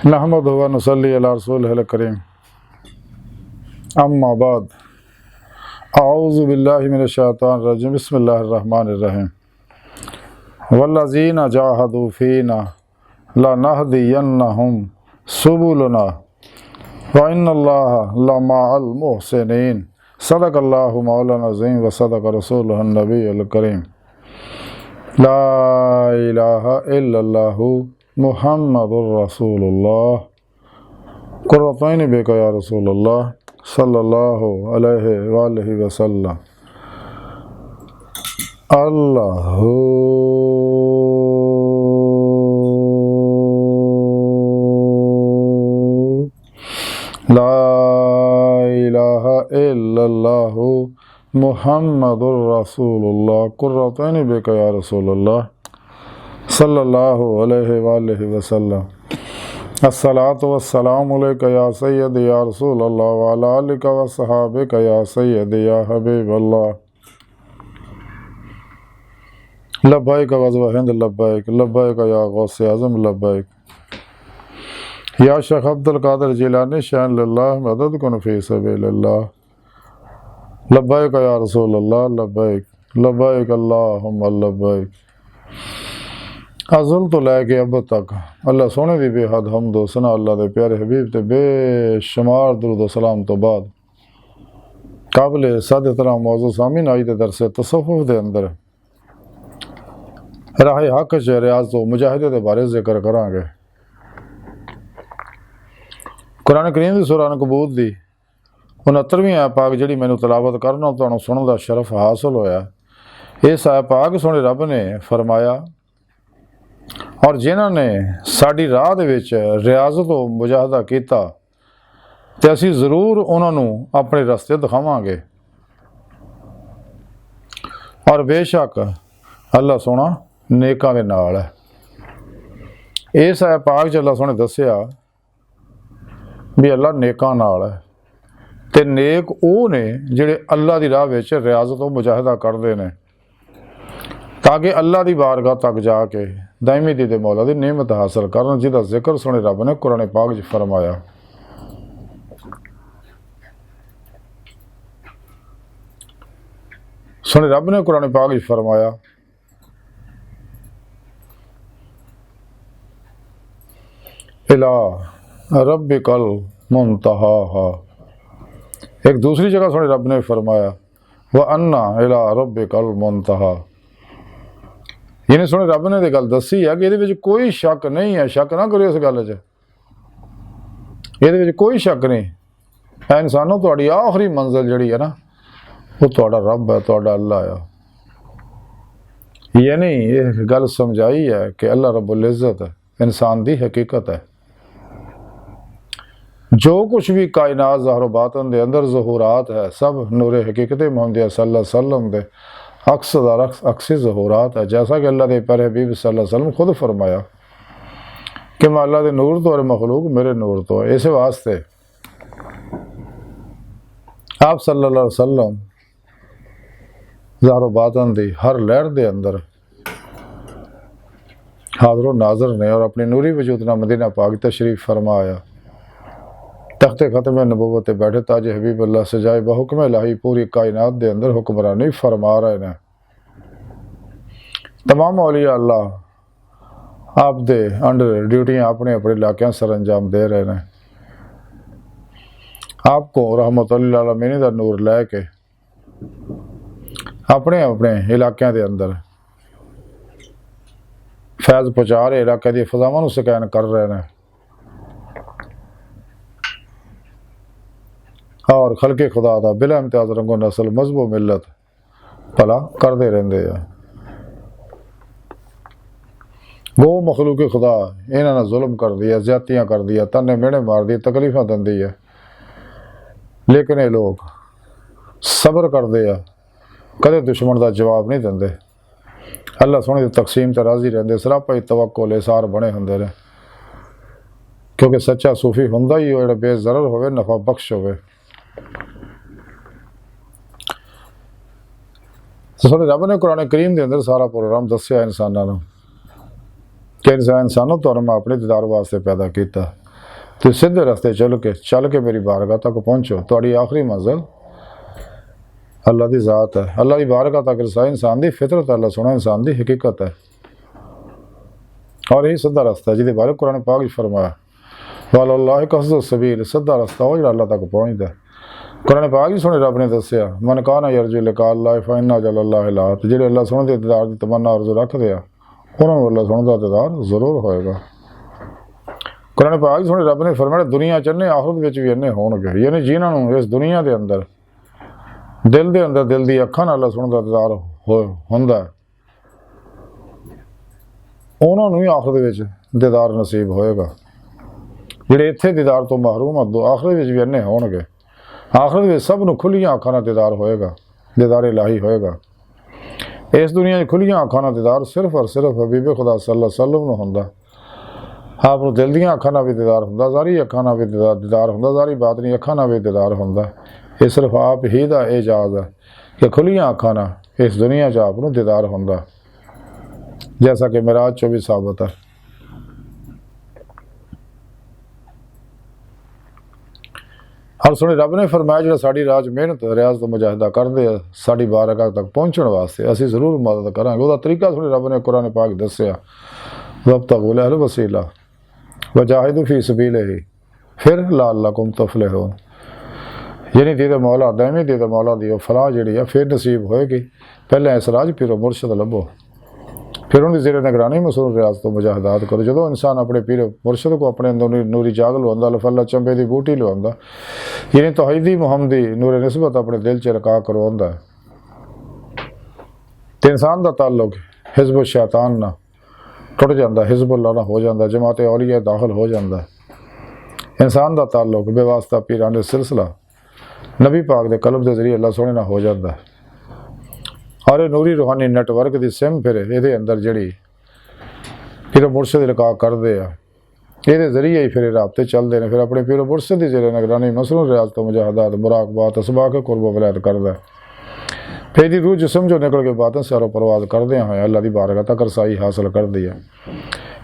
नहमदुहु व नुसल्ली अला रसूलिहिल करीम। अम्मा बाद, अऊज़ु बिल्लाहि मिनश शैतानिर रजीम। बिस्मिल्लाहिर रहमानिर रहीम। वल्लज़ीना जाहदू फ़ीना लनहदियन्नहुम सुबुलना व इन्नल्लाहा लमअल मुहसिनीन। सदक़ल्लाहु मौलाना अज़ीम व सदक़ रसूलुहुन नबियुल करीम। ला इलाहा इल्लल्लाहु मुहम्मदुर रसूलुल्लाह। कुर्रतैनि बिका या रसूलल्लाह सल्लल्लाहु अलैहि वालैहि वसल्लम। अल्लाहु ला इलाहा इल्लल्लाहु मुहम्मदुर रसूलुल्लाह। कुर्रतैनि बिका या रसूलल्लाह सल्लल्लाहु अलैहि वालैहि वसल्लम। अस्सलातु वस्सलामु अलैका या सय्यदी या रसूलल्लाह व अला आलिका व सहाबिका या सय्यदी या हबीबल्लाह। लब्बैक गज़वा हिंद लब्बैक, लब्बैक या गौसे आज़म लब्बैक। या शेख अब्दुल कादिर जिलानी शान लिल्लाह मदद कुन फी सबीलिल्लाह। लब्बैक या रसूलल्लाह लब्बैक, लब्बैक अल्लाहुम्मा लब्बैक। अज़ल तो लैके अब तक अल्लाह सोने दी बेहद हमद व सना अल्लाह दे प्यारे हबीब ते बेशुमार दुरूद व सलाम तो बाद काबिल सद तरह मौजू सामीन आई दे दरसे तसव्वुफ दे अंदर राह हक च रियाज तो मुजाहिदे दे बारे जिक्र करांगे। कुरान करीम दी सूरह अनकबूत दी 69वीं आयत पाक जिहड़ी मैनूं तलावत करना तुहानूं सुणन दा शरफ हासिल होया। इस आयत पाक सोहणे रब ने फरमाया, और जिन्हां ने साडी राह दे विच रियाज़त व मुजाहदा कीता ते असीं ज़रूर उन्हां नूं अपने रस्ते दिखावांगे। और बेशक अल्लाह सोहना नेकां दे नाल है। इस आयत पाक च अल्लाह सोहणे दस्सिया भी अल्लाह नेकां नाल है ते नेक वो ने जिहड़े अल्लाह दी राह विच रियाज़त व मुजाहदा करदे ने ताकि अल्लाह दी बारगाह तक जाके दायमी दी मौला दी नेमत हासिल करन, जिहदा जिक्र सोहणे रब ने कुरान पाक च फरमाया। सोहणे रब ने कुरान पाक च फरमाया, इला रब्बिकल मुंतहा। एक दूसरी जगह सोहणे रब ने फरमाया व अन्ना इला रब्बिकल मुंतहा। यानी सोहणे रब ने गल दसी है कि ये कोई शक नहीं है। शक ना करो इस गल च, ये कोई शक नहीं है। इंसानों तुहाडी आखिरी मंजिल जिहड़ी है ना वो तुहाडा रब है, तुहाडा अल्लाह है। यानी ये गल समझाई है कि अल्लाह रब्बुल इज़्ज़त इंसान दी हकीकत है। जो कुछ भी कायनात ज़ाहिर बातन दे अंदर ज़हूरात है सब नूरे हकीकत मुहम्मद सल्लल्लाहु अलैहि वसल्लम दे अक्सी ज़हूरात है। जैसा कि अल्लाह के प्यारे हबीब सल्लल्लाहु अलैहि वसल्लम खुद फरमाया कि मैं अल्लाह के नूर तो और मखलूक मेरे नूर तो है। इस वास्ते आप सल्लल्लाहु अलैहि वसल्लम ज़ाहिर बातन दी हर लहर दे अंदर हाज़िर नाज़र ने और अपनी नूरी वजूद नाल मदीना पाक तशरीफ फरमाया। तख्ते ख़त्म नबूवत बैठे ताज हबीब अल्लाह सजाए बहुक्म इलाही पूरी कायनात दे अंदर हुक्मरानी फरमा रहे हैं। तमाम औलिया अल्लाह आप दे अंडर ड्यूटियाँ अपने अपने इलाकों सर अंजाम दे रहे हैं। आपको रहमतुल लिल आलमीन दा नूर लैके अपने अपने इलाकों के अंदर फैज़ पहुँचा रहे, इलाके की फजावां स्कैन कर रहे हैं और खलके खुदा दा बिला इम्तियाज रंगो नस्ल मजहब मिलत भला करते रहते हैं। वो मखलूक खुदा इन्होंने जुल्म कर दिया, ज्यादतियाँ कर दिया, तन्ने मेहने मार दी, तकलीफा दी है, लेकिन ये लोग सब्र करते हैं, कदे दुश्मन का जवाब नहीं देंगे। अल्लाह सोहने की तकसीम से राजी रहते, सरापा ही तवक्कुल इसार बने होंगे ने। क्योंकि सच्चा सूफी हुंदा ही हो बेज़रर होवे, नफा बख्श होवे। सोहणे रब ने कुरान करीम के अंदर सारा प्रोग्राम दसिया इंसानों कि इंसानों तो मैं अपने दीदार वास्ते पैदा किया। तो सीधे रास्ते चल के मेरी बारगाह तक पहुँचो। तुहाडी आखिरी मंजिल अल्लाह की ज़ात है। अल्लाह की बारगाह तक रसाई इंसान की फितरत, अल्लाह सोना इंसान की हकीकत है। और यही सीधा रास्ता है जिहदे बारे कुरान पाक फरमाया वल्लाह कसद सबील, सीधा रास्ता वो जो अल्लाह तक पहुँचता है। कुरान पाक ही सुने रब ने दसिया मन काना यरजू लिका अल्लाह फइन्ना जल अल्लाह लात, जिहड़े अल्लाह सुने दे दीदार की तमन्ना अर्ज़ू रखते हैं उन्होंने अल्लाह सुने का दीदार जरूर होएगा। कुरान पाक ही सुने रब ने फरमाया दुनिया चन्ने आखिरत विच भी इन्ने होणगे, यानी जिन्होंने इस दुनिया के अंदर दिल के अंदर दिल की अखां नाल अल्लाह सुने का दीदार हुंदा है, उन्होंने ही आखिरत विच दीदार नसीब होएगा। जिहड़े इत्थे दीदार तो महरूम आ आखिरत विच भी इन्ने होणगे। आखिरत में सब नूं खुलियां अखां नाल दीदार होएगा, दीदार इलाही होएगा। इस दुनिया में खुलियां अखां नाल दीदार सिर्फ और सिर्फ हबीब खुदा सल्लल्लाहु अलैहि वसल्लम नूं हुंदा। आप नूं दिल दीयां अखां नाल भी दीदार हुंदा, ज़ाहरी अखां नाल भी दीदार हुंदा, ज़ाहरी बातनी अखां नाल भी दीदार हुंदा। ये सिर्फ आप ही दा एजाज़ है कि खुलियां अखां नाल इस दुनिया च आप नूं दीदार हुंदा, जैसा कि मिराज चो भी साबित है। हर सुने रब ने फरमाया जो साड़ी राज मेहनत रियाज तो मुजाहिदा करते हैं साड़ी बारगाह तक पहुँचने वास्ते असी जरूर मदद करांगे। वह तरीका सुने रब ने कुरान पाक दसिया वब्तगू लहल वसीला वजाहिदू फी सबीलिही, फिर लाअल्लकुम तुफलिहून, यानी दीदे मौला दैमी दीदे मौला दी फलाह जी फिर नसीब होएगी। पहले इस राज पीरो मुर्शद लभो, फिर उनकी जेर निगरानी मसूल रियाज तो मुजाहिदात करो। जो इंसान अपने पीर मुर्शद को अपने अंदर नूरी जाग लवांदा, लफल्ला चंबे की बूटी लवांदा, यानी तौहीदी मुहम्मदी नूर निस्बत अपने दिल च रका करवांदा है, तो इंसान का ताल्लुक हिज़्ब शैतान ना टुट जाता, हिज़्बुल्लाह ना हो जाता, जमात औलिया दाखिल हो जाता है। इंसान का ताल्लुक बेवास्ता पीरान सिलसिला नबी पाक के कलब के जरिए अल्लाह सोने ना हो जाता है। और ये नूरी रूहानी नैटवर्क की सिम फिर ये अंदर जी पीरो मुर्शद रिका करते हैं, ये जरिए ही फिर राबते चलते हैं। फिर अपने पीरो मुर्शद की जेर निगरानी मसरूर रियाज तो मुजाहदात मुराकबात असबा के कुर्ब वलायत करता है। फिर यदि रूह जिसम जो निकल के बातें सैरो परवाज करते हैं अल्लाह की बारगाह तक रसाई हासिल कर दी है।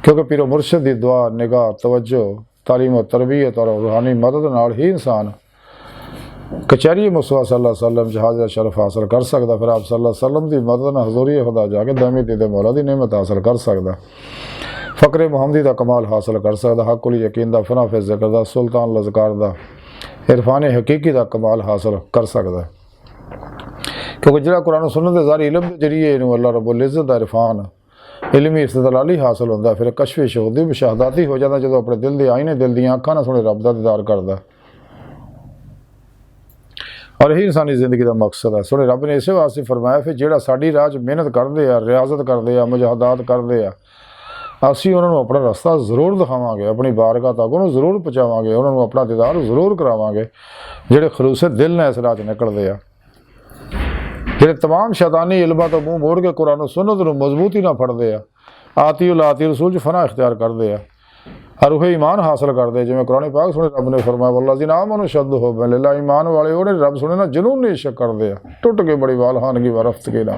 क्योंकि पीरो मुर्शद की दुआ निगाह तवज्जो तालीम और तरबियत और रूहानी मदद नाल ही इंसान कचहरी मुस्तफा सल्लल्लाहु अलैहि वसल्लम जहाज शरफ हासिल कर सकता। फिर आप सल्लल्लाहु अलैहि वसल्लम की मदद न हजूरी खुदा जाके दामी दीदे मौला की नेमत हासिल कर सकता, फ़क्र मुहम्मदी का कमाल हासिल कर सकता, हक़ुल यकीन का फना फिज़ ज़िक्र का सुल्तान लज़कार का इरफान हकीकी का कमाल हासिल कर सकता। क्योंकि जो कुरान सुन्नत के ज़ारी इलम के जरिए अल्लाह रब्बुल इज़्ज़त का इरफान इलमी इस्तदलाली हासिल होता, फिर कशफ़ शहूदी मुशाहदाती हो जाता। जो अपने दिल के आईने दिल दी अखां नाल सुने रब का दीदार करता। और यही इंसानी जिंदगी का मकसद है। सुने रब ने इस वास्ते फरमाया फिर जो साड़ी राज मेहनत करते हैं रियाजत करते हैं मुजाहदात करते हैं असी उन्होंने अपना रास्ता जरूर दिखावांगे, अपनी बारगाह तक उन्होंने जरूर पहुँचावांगे, उन्होंने अपना दीदार जरूर करावांगे। जोड़े खलूसे दिल ने इस राह निकलते हैं, जोड़े तमाम शैतानी इल्मां तो मूँह मोड़ के कुरान सुन्नत नूं मजबूती ना फड़ते हैं, आती उलाती रसूल च फना इख्तियार करते हैं और वह ईमान हासिल करते। जिवें कुरान पाक सुने रब ने फरमाया वल्लज़ीना आमनू शद्दु हुब्बन लिल्लाह, ईमान वाले उन्हें रब सुने ना जुनून नहीं इश्क करते हैं, टुट के बड़ी वालहानगी व रफ्तगी ना।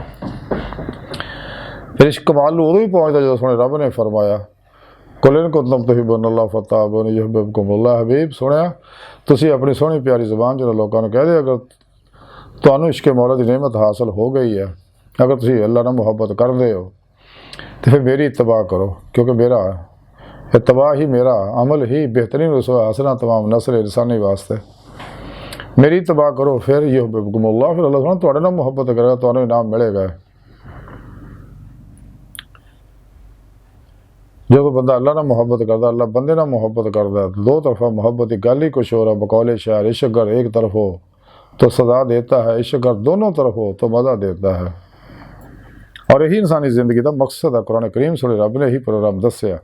फिर इस कमाल उदों ही पहुँचता जो सुने रब ने फरमाया कुल इन कुंतुम तुहिब्बूनल्लाह फत्तबिऊनी युहब्बिबकुमुल्लाह। हबीब सुनिया तुसी अपनी सोहनी प्यारी ज़बान जो लोगों ने कह दे अगर तुहानू इश्क मौला की नेमत हासिल हो गई है, अगर तुसी अल्लाह नाल मुहब्बत करते हो तो फिर मेरी इत्तबा करो, क्योंकि मेरा इत्तबा ही मेरा अमल ही बेहतरीन रसूल हसना तमाम नस्ल इंसानी वास्ते। मेरी इत्तबा करो फिर युहब्बिबकुमुल्लाह, फिर अल्लाह तुहाडे नाल मुहब्बत करेगा, तुहानू इनाम मिलेगा। जो बंदा अल्लाह नाल मुहब्बत करता अल्लाह बंदे नाल मुहब्बत करता, दो तरफा मुहब्बत की गल ही कुछ हो रहा। बकौले शायर इश्क अगर एक तरफ हो तो सदा देता है, इश्क अगर दोनों तरफ हो तो मज़ा देता है। और यही इंसानी ज़िंदगी का मकसद है। कुरान करीम सुने रब ने यही प्रोग्राम दसिया।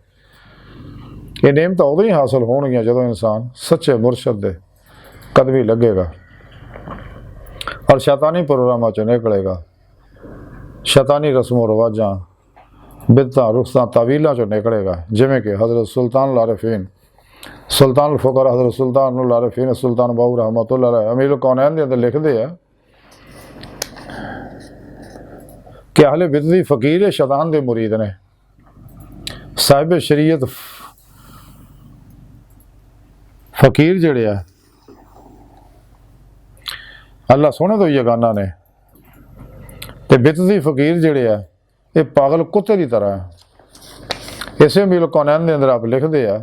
ये नेमत उदों ही हासिल होणगियां जो इंसान सच्चे मुर्शद दे कदमी लगेगा और शैतानी प्रोग्रामां चों निकलेगा, शैतानी रस्मों रवाजां बिदतां रुखसां तावीलां चों निकलेगा। जिवें कि हज़रत सुल्तान लारिफीन सुल्तान फ़ुक़रा हज़रत सुल्तान लारिफीन सुल्तान बाहू रहमतुल्लाह अलैह अमीरुल कौनैन दे अंदर लिखते हैं कि अहले बिदअत फ़कीर शैतान दे मुरीद ने, साहिब शरीयत फकीर जिहड़े आ अल्लाह सोहणे तो यगाना ने, ते बितदी फकीर जिहड़े आ ये पागल कुत्ते की तरह है। इसे मील कौनैन के अंदर आप लिखते हैं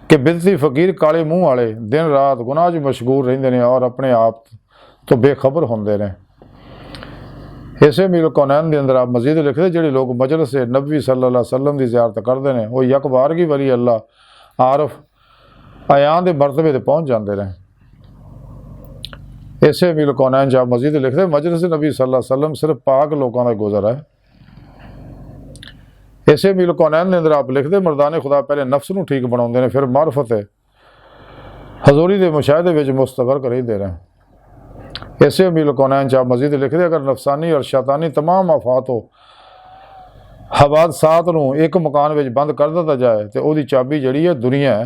कि बिदती फकीर काले मूँह वाले दिन रात गुनाह च मशगूल रहिंदे ने और अपने आप तो बेखबर होंदे ने। इसे मील कौनैन के अंदर आप मजीद लिखते जिहड़े लोग मजलिस से नबी सल्लल्लाहु अलैहि वसल्लम की ज़ियारत करते हैं वो यकबारगी वली अल्लाह आरफ आयान के मरतबे ते पहुँच जाते हैं। इसे मील कौनैन च आप मजीद लिखते मजलिस नबी सल्लल्लाहु अलैहि वसल्लम सिर्फ पाक लोगों का गुजर है। इसे मील कौनैन के अंदर आप लिखते मरदाने खुदा पहले नफ्स नूं ठीक बनाते हैं फिर मार्फत हजूरी के मुशाहदे में मुस्तगरक रहिंदे ने। इसे मील कौनैन च आप मजीद लिखते अगर नफसानी और शैतानी तमाम आफातों हवादसात नूं एक मकान में बंद कर दिता जाए तो वही चाबी जिहड़ी है दुनिया है।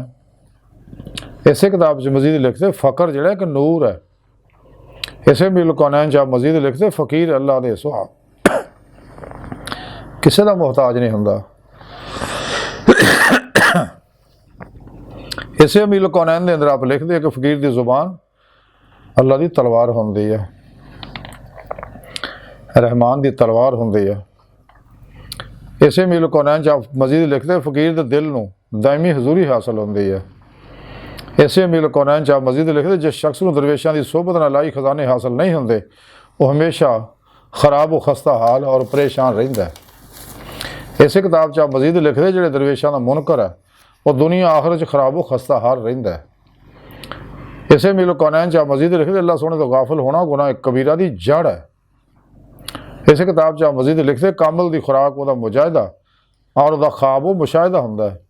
इसे किताब च मजीद लिखते फ़कर जिहड़ा एक नूर है। इसे मील कौनैन च आप मजीद लिखते फकीर अल्लाह दे सुहा किसी का मुहताज नहीं हुंदा। इसे मील कौनैन के अंदर आप लिखते कि फकीर की जुबान अल्लाह की तलवार होंदी है, रहमान की तलवार होंदी है। इसे मील कौनैन च आप मजीद लिखते फकीर के दिल नूं दायमी हजूरी हासिल होंदी है। इसे मील कौनैन च आप मजीद लिखते जिस शख्स को दरवेशों की सोबत नाल लाई खजाने हासिल नहीं होंदे वो हमेशा खराब व खस्ता हाल और परेशान रहिंदा है। इसे किताब च आप मजीद लिखते जिहड़े दरवेशों का मुनकर है वो दुनिया आखिर च खराब व खस्ता हाल रहिंदा है। इसे मील कौनैन च आप मजीद लिखते अल्लाह सोहणे तो गाफिल होना गुनाह कबीरा की जड़ है। इसे किताब च आप मजीद लिखते कामल की खुराक वह मुजाहिदा और वह ख्वाब वो मुशाहिदा होंदा है।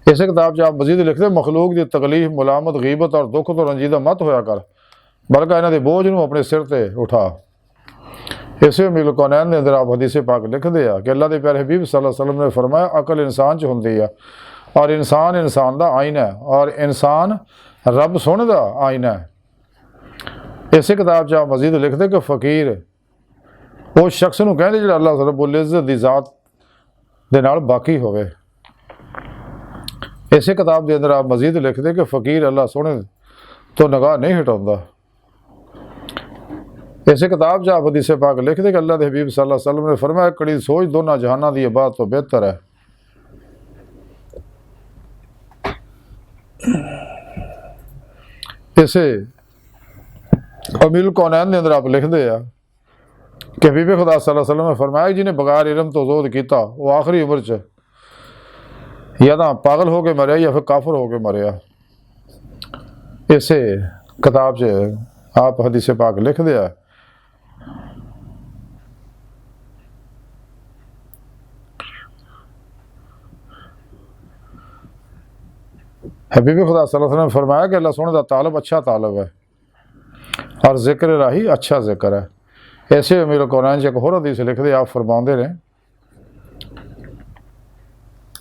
इसे किताब च आप मजीद लिखते मखलूक की तकलीफ मुलामत गीबत और दुख तो रंजीदा मत होया कर बल्कि इन्हों के बोझ नूं अपने सिर ते उठा। इसे मील कौनैन के अंदर आप हदीसे पाक लिखते हैं कि अल्लाह के प्यारे हबीब सल्लल्लाहु अलैहि वसल्लम ने फरमाया अकल इंसान च होंदी है और इंसान इंसान का आईना है और इंसान रब सोहणे का आईना है। इसे किताब च आप मजीद लिखते कि फकीर उस शख्स नूं कहंदे जिहड़ा अल्लाह रब्बुल इज़्ज़त दी ज़ात दे नाल बाकी होवे। इसे किताब के अंदर आप मजीद लिखते कि फकीर अल्लाह सोहणे तो निगाह नहीं हटाउंदा। इसे किताब च आप हदीसे पाक लिखते कि अल्लाह के हबीब सल्लल्लाहु अलैहि वसल्लम ने फरमाया कड़ी सोच दोनों जहाना की इबादत तो बेहतर है। इसे अमील कौनैन के अंदर आप लिखते हैं कि हबीब खुदा सल्लल्लाहु अलैहि वसल्लम ने फरमाया जिन्हें बगैर इलम तो जोद किया वो आखिरी उम्र च या तो पागल हो के मरिया या फिर काफर हो के मरिया। इसे किताब च आप हदीसे पाक लिखते हैं हबीब खुदा सल्लल्लाहु अलैहि वसल्लम ने फरमाया कि अल्लाह सोहणे दा तालब अच्छा तालब है और जिक्र राही अच्छा जिक्र है। ऐसे अमीर कौनैन च एक होर हदीस लिखते आप फरमाते ने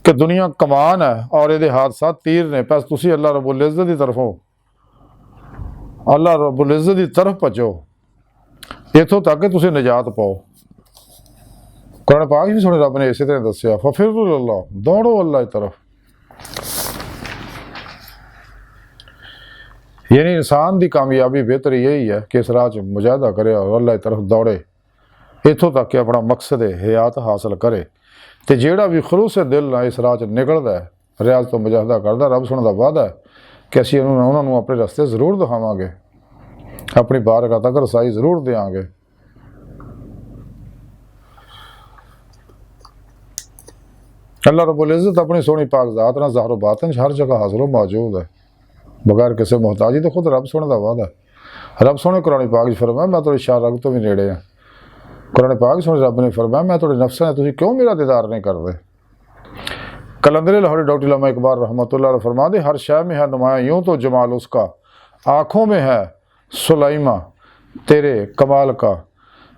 कि दुनिया कमान है और ये हादसा तीर ने बस तुसी अल्लाह रब्बुल इज़्ज़त की तरफों अल्लाह रब्बुल इज़्ज़त की तरफ भजो इतों तक कि तुसी निजात पाओ। कुरान पाक भी सुने रब ने इसी तरह दसिया फफिरु अल्लाह दौड़ो अल्लाह की तरफ। यानी इंसान की कामयाबी बेहतर यही है कि इस राह च मुजाहिदा करे और अल्लाह की तरफ दौड़े इतों तक कि अपना मकसद हयात हासिल करे। तो जेड़ा भी खलूस दिल ना इस राह च निकलता है रियाज तो मुजाहिदा करता रब सुने का वादा है कि असीं उन्होंने अपने रस्ते जरूर दिखावांगे अपनी बारगाह तक रसाई जरूर देंगे। अल्लाह रब्बुल इज़्ज़त अपनी सोहनी पाक ज़ात नाल ज़ाहिर बातिन हर जगह हाज़िर मौजूद है बगैर किसी मोहताजी तो खुद रब सोहणे का वादा है। रब सोहणे कुरान पाक च फरमाया मैं तुहाडी शाह रग तो भी नेड़े हाँ। कुरान पाक सुन रब ने फरमाया मैं तुहाडे नफ्सां ने तुसीं क्यों मेरा दीदार नहीं करते। कलंदर लाहौरी डॉक्टर इल्लामा इकबाल रहमतुल्लाह अलैह फरमाते हर शय में है नुमाया यूँ तो जमाल उसका आँखों में है सुलाइमा तेरे कमाल का।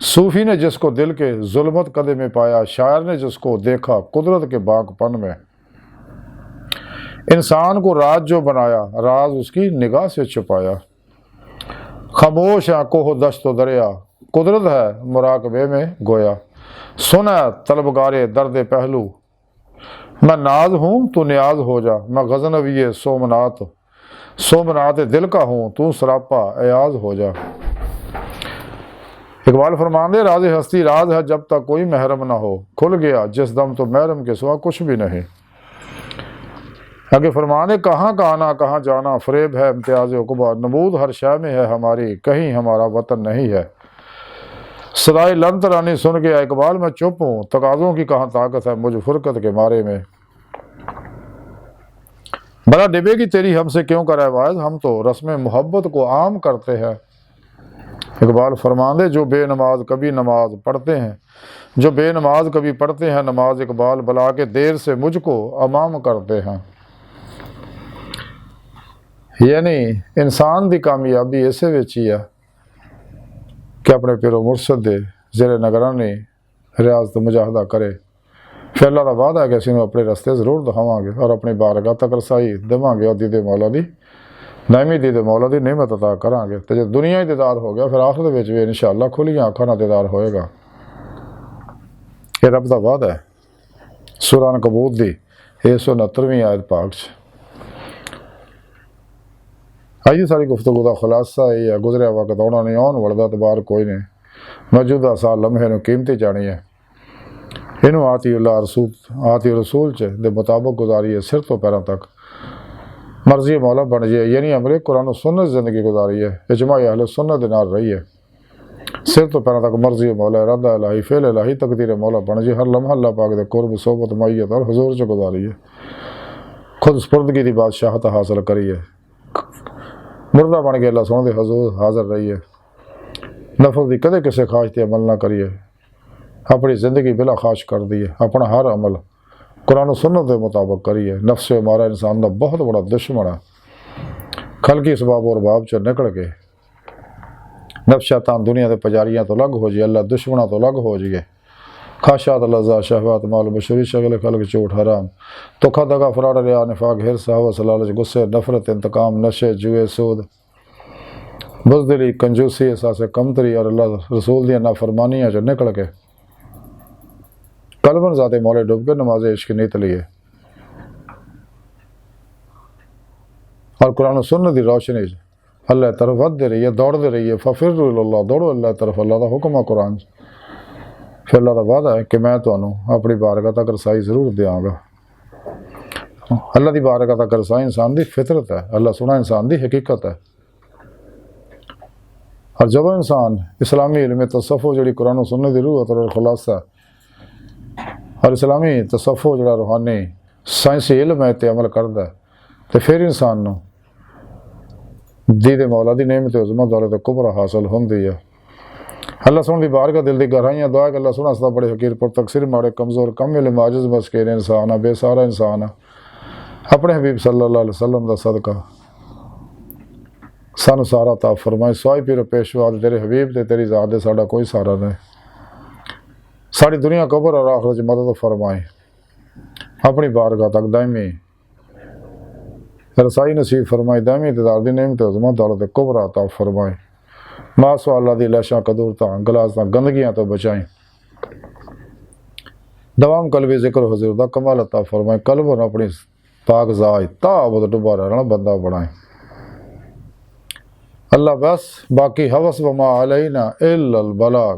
सूफ़ी ने जिसको दिल के जुल्मत कदे में पाया शायर ने जिसको देखा कुदरत के बागपन में। इंसान को राज जो बनाया राज उसकी निगाह से छुपाया। खामोश है कोह दश्त दरिया कुदरत है मुराकबे में गोया। सुना तलबगारे दर्द पहलू मैं नाज हूँ तू न्याज हो जा, मैं गज़नवी सोमनाथ, सोमनाथ दिल का हूँ तू सरापा अयाज हो जा। इकबाल फरमाते राज हस्ती राज है जब तक कोई महरम ना हो, खुल गया जिस दम तो महरम के सिवा कुछ भी नहीं। आगे फरमाने कहाँ का आना कहाँ जाना फरेब है इम्तियाज उक़बा, नमूद हर शय में है हमारी कहीं हमारा वतन नहीं है। सदाई लन तरानी सुन गया इकबाल मैं चुप हूँ, तकाज़ों की कहाँ ताकत है मुझ फुरकत के मारे में। बड़ा डिबेगी तेरी हमसे क्यों करे वायद, हम तो रस्म मोहब्बत को आम करते हैं। इकबाल फरमांदे जो बेनमाज कभी नमाज पढ़ते हैं, जो बेनमाज कभी पढ़ते हैं नमाज, इकबाल बला के देर से मुझको अमाम करते हैं। यानी इंसान की कामयाबी इसे विच ही है कि अपने पिरो मुर्शद दे जेरे निगरानी रियाजत मुजाहदा करे। फिर अल्लाह का वादा है कि असं अपने रस्ते जरूर दिखावांगे और अपनी बारगाह तक रसाई देवांगे और दीदे मौला दी दायमी दीदे मौला दी नेमत अता करांगे। तो जो दुनिया ही दीदार हो गया फिर आखिरत विच भी इंशाअल्लाह खुलियां अखां नाल दीदार होएगा। ये रब का वादा है। सूरह अनकबूत दी 169वीं आयत पाक च। अज की सारी गुफ्तगू का खुलासा ये है, गुजरिया वक्त आना नहीं, आने वाला तो बाहर कोई नहीं, मौजूदा साल लम्हे नूं कीमती जानी है। इनू आती रसूल च दे मुताबिक गुजारी है, सिर तो पैरों तक मर्जी मौला बन जाए, यानी अमले कुरान सुन्नत जिंदगी गुजारी है, इजमा अहले सुन्नत दे नाल रही है। सिर तो पैरों तक मर्जी मौला इरादा इलाही फेल इलाही तकदीर मौला बन जाए, हर लम्हा अल्लाह पाक दे कुर्ब सोबत मैयत और हुजूर च गुजारी है। खुद स्पुर्दगी दी बादशाहत हासिल करी है, मुर्दा बन के अल्लाह सोहणे दे हुजूर हाजिर रही है। नफस की कदे किसी ख्वाहिश ते अमल ना करिए, अपनी ज़िंदगी बिला ख्वाहिश कर दी है, अपना हर अमल कुरान सुन्नत के मुताबिक करिए। नफ्स हमारा इंसान का बहुत बड़ा दुश्मन है। खलकी इसबाब और बाब चो निकल के नफ्स शैतान दुनिया के पुजारियों तो अलग हो जाए, अल्लाह दुश्मनों तो अलग हो जाए। खाशात लज़्ज़ा शहवात माल बशरी शगल खलक चोट हराम धोखा दगा फराड रिया निफाक हिरस हवस लालच गुस्से नफरत इंतकाम नशे जुए सूद बुज़दिली कंजूसी एहसास कमतरी और अल्लाह रसूल दी नाफरमानियां चो निकल के कलबन ज़ाते मौले डूब के नमाज इश्क नीत लिए और कुरान सुन्नत दी रोशनी अल्लाह तरफ वधदे रहिए, दौड़ते रहिए। फ़फ़िर्रू इलल्लाह, दौड़ो अल्लाह तरफ, अल्लाह का हुक्म है कुरान। फिर अल्लाह का वादा है कि मैं तुहानू अपनी बारगाह तक रसाई जरूर देंगा। अल्लाह की बारगाह तक रसाई इंसान की फितरत है, अल्लाह सुना इंसान की हकीकत है। और जब इंसान इस्लामी इल्म तसफ़ुफ़ जी कुरान सुन्नत की रूह और खुलासा और इस्लामी तसफ़ुफ़ जो रूहानी साइंसी इल्म है ते अमल करता है तो फिर इंसान नू दीदे मौला दी नेमत उज़्मा दौलत कुबरा हासिल होंदी है। अल्लाह सुन दी बारगाह दिल दी गहराइयां दुआ कि अल्लाह सुना सदा बड़े हकीर पर तकसीर माड़े कमज़ोर कम इल्म आजिज़ मस्कीन इंसान है, बेसहारा इंसान है। अपने हबीब सल्लल्लाहु अलैहि वसल्लम दा सदका सानू सारा ता फरमाए। स्वाई पीर पेशवा तेरे हबीब ते तेरी ज़ात दे साडा कोई सहारा नहीं। साड़ी दुनिया कबर और आखिरत च मदद फरमाए। अपनी बारगाह तक दायमी रसाई नसीब फरमाए, दायमी दीदार दी नेमत उज़्मा दौलत कुबरा अता फरमाए। मासो अल्लाह दी लैशां कदूरतां गलासां गंदगियां तो बचाएं। दवाम कलबी जिक्र हुजूर दा कमाल अता फरमाए। कल्ब अपनी पाक ज़ात ताबत डुबा रहना बंदा बनाए। अल्लाह बस बाकी हवस वमा अलैना इल्लल बलाग।